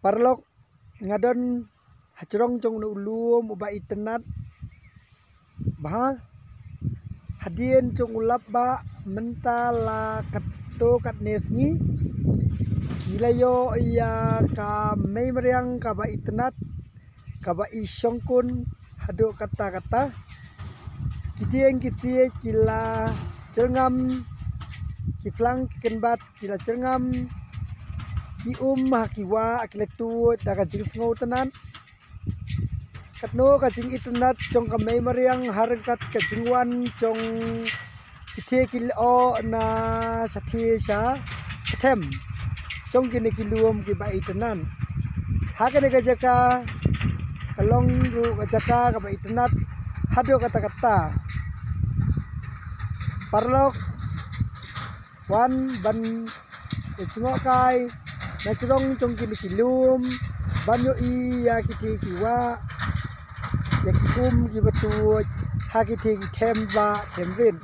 parlok ngadon hacrong jong ulum uba internet bah hadien jong ulap ba mentala kato kat nesngi nilayo ya ka mei meriang ka ba internet ka ba isongkun hado kata-kata kidieng kisie kila cerngam kiflang kenbat kila cerngam ki hakiwa akile tu daga jing sngo tenan katno ka jing internet jong ka mei meriang harkat ka jingwan jong kithe kil o na sathi sa them jong kini kiluom ki ba internet hakane ka jaka kalong ru ka jaka ka ba internet hado kata-kata parlok wan ban chingokai na churong jong kini kilum banyo i ya kiti kiwa ya ki ki batu ha kiti ki themba themrin